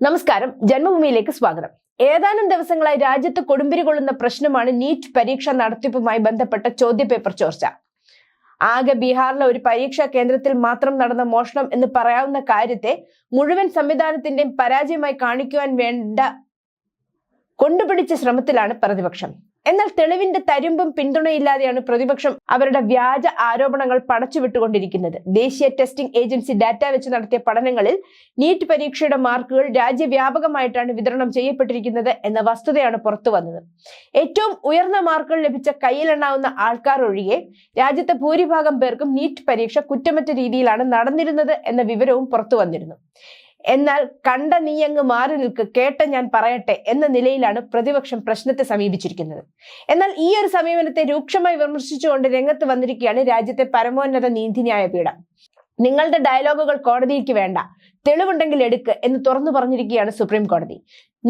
നമസ്കാരം, ജന്മഭൂമിയിലേക്ക് സ്വാഗതം. ഏതാനും ദിവസങ്ങളായി രാജ്യത്ത് കൊടുമ്പിരി കൊള്ളുന്ന പ്രശ്നമാണ് നീറ്റ് പരീക്ഷ നടത്തിപ്പുമായി ബന്ധപ്പെട്ട ചോദ്യപേപ്പർ ചോർച്ച. ആകെ ബീഹാറിലെ ഒരു പരീക്ഷാ കേന്ദ്രത്തിൽ മാത്രം നടന്ന മോഷണം എന്ന് പറയാവുന്ന കാര്യത്തെ മുഴുവൻ സംവിധാനത്തിന്റെയും പരാജയമായി കാണിക്കുവാൻ വേണ്ട കൊണ്ടുപിടിച്ച ശ്രമത്തിലാണ് പ്രതിപക്ഷം. എന്നാൽ തെളിവിന്റെ തരുമ്പും പിന്തുണയില്ലാതെയാണ് പ്രതിപക്ഷം അവരുടെ വ്യാജ ആരോപണങ്ങൾ പടച്ചുവിട്ടുകൊണ്ടിരിക്കുന്നത്. ദേശീയ ടെസ്റ്റിംഗ് ഏജൻസി ഡാറ്റ വെച്ച് നടത്തിയ പഠനങ്ങളിൽ നീറ്റ് പരീക്ഷയുടെ മാർക്കുകൾ രാജ്യവ്യാപകമായിട്ടാണ് വിതരണം ചെയ്യപ്പെട്ടിരിക്കുന്നത് എന്ന വസ്തുതയാണ് പുറത്തു വന്നത്. ഏറ്റവും ഉയർന്ന മാർക്കുകൾ ലഭിച്ച കയ്യിലെണ്ണാവുന്ന ആൾക്കാർ ഒഴികെ രാജ്യത്തെ ഭൂരിഭാഗം പേർക്കും നീറ്റ് പരീക്ഷ കുറ്റമറ്റ രീതിയിലാണ് നടന്നിരുന്നത് എന്ന വിവരവും പുറത്തു വന്നിരുന്നു. എന്നാൽ കണ്ട നീയങ്ങ് മാറി നിൽക്ക്, കേട്ട ഞാൻ പറയട്ടെ എന്ന നിലയിലാണ് പ്രതിപക്ഷം പ്രശ്നത്തെ സമീപിച്ചിരിക്കുന്നത്. എന്നാൽ ഈ ഒരു സമീപനത്തെ രൂക്ഷമായി വിമർശിച്ചുകൊണ്ട് രംഗത്ത് വന്നിരിക്കുകയാണ് രാജ്യത്തെ പരമോന്നത നീതിന്യായ പീഠം. നിങ്ങളുടെ ഡയലോഗുകൾ കോടതിക്ക് വേണ്ട, തെളിവുണ്ടെങ്കിൽ എടുക്ക് എന്ന് തുറന്നു പറഞ്ഞിരിക്കുകയാണ് സുപ്രീം കോടതി.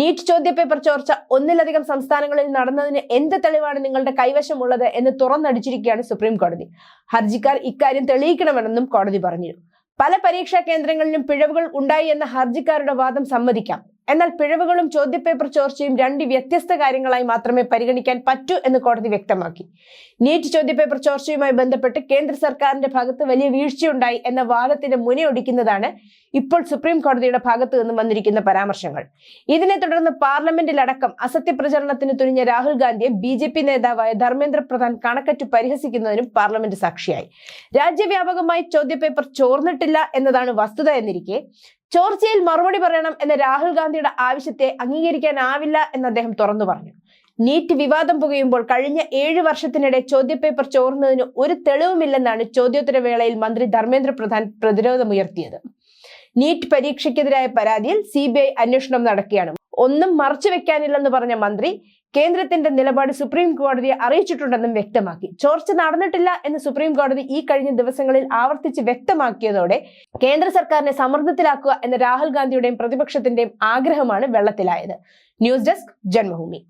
നീറ്റ് ചോദ്യപേപ്പർ ചോർച്ച ഒന്നിലധികം സംസ്ഥാനങ്ങളിൽ നടന്നതിന് എന്ത് തെളിവാണ് നിങ്ങളുടെ കൈവശമുള്ളത് എന്ന് തുറന്നടിച്ചിരിക്കുകയാണ് സുപ്രീം കോടതി. ഹർജിക്കാർ ഇക്കാര്യം തെളിയിക്കണമെന്നും കോടതി പറഞ്ഞു. പല പരീക്ഷാ കേന്ദ്രങ്ങളിലും പിഴവുകൾ ഉണ്ടായി എന്ന ഹർജിക്കാരുടെ വാദം സമ്മതിക്കാം. എന്നാൽ പിഴവുകളും ചോദ്യപേപ്പർ ചോർച്ചയും രണ്ട് വ്യത്യസ്ത കാര്യങ്ങളായി മാത്രമേ പരിഗണിക്കാൻ പറ്റൂ എന്ന് കോടതി വ്യക്തമാക്കി. നീറ്റ് ചോദ്യപേപ്പർ ചോർച്ചയുമായി ബന്ധപ്പെട്ട് കേന്ദ്ര സർക്കാരിന്റെ ഭാഗത്ത് വലിയ വീഴ്ചയുണ്ടായി എന്ന വാദത്തിന്റെ മുനയൊടിക്കുന്നതാണ് ഇപ്പോൾ സുപ്രീം കോടതിയുടെ ഭാഗത്തു നിന്നും വന്നിരിക്കുന്ന പരാമർശങ്ങൾ. ഇതിനെ തുടർന്ന് പാർലമെന്റിലടക്കം അസത്യപ്രചരണത്തിന് തുനിഞ്ഞ രാഹുൽ ഗാന്ധിയെ BJP നേതാവായ ധർമ്മേന്ദ്ര പ്രധാൻ കണക്കറ്റു പരിഹസിക്കുന്നതിനും പാർലമെന്റ് സാക്ഷിയായി. രാജ്യവ്യാപകമായി ചോദ്യപേപ്പർ ചോർന്നിട്ടില്ല എന്നതാണ് വസ്തുത എന്നിരിക്കെ ചോർച്ചയിൽ മറുപടി പറയണം എന്ന രാഹുൽ ഗാന്ധിയുടെ ആവശ്യത്തെ അംഗീകരിക്കാനാവില്ല എന്ന് അദ്ദേഹം തുറന്നു പറഞ്ഞു. നീറ്റ് വിവാദം പുകയുമ്പോൾ കഴിഞ്ഞ 7 വർഷത്തിനിടെ ചോദ്യപേപ്പർ ചോർന്നതിന് ഒരു തെളിവുമില്ലെന്നാണ് ചോദ്യോത്തര വേളയിൽ മന്ത്രി ധർമ്മേന്ദ്ര പ്രധാൻ പ്രതിരോധമുയർത്തിയത്. നീറ്റ് പരീക്ഷയ്ക്കെതിരായ പരാതിയിൽ CBI അന്വേഷണം നടക്കുകയാണ്. ഒന്നും മറച്ചു വെക്കാനില്ലെന്ന് പറഞ്ഞ മന്ത്രി കേന്ദ്രത്തിന്റെ നിലപാട് സുപ്രീം കോടതിയെ അറിയിച്ചിട്ടുണ്ടെന്നും വ്യക്തമാക്കി. ചോർച്ച നടന്നിട്ടില്ല എന്ന് സുപ്രീം കോടതി ഈ കഴിഞ്ഞ ദിവസങ്ങളിൽ ആവർത്തിച്ച് വ്യക്തമാക്കിയതോടെ കേന്ദ്ര സർക്കാരിനെ സമ്മർദ്ദത്തിലാക്കുക എന്ന രാഹുൽ ഗാന്ധിയുടെയും പ്രതിപക്ഷത്തിന്റെയും ആഗ്രഹമാണ് വെള്ളത്തിലായത്. News desk, Janmabhumi.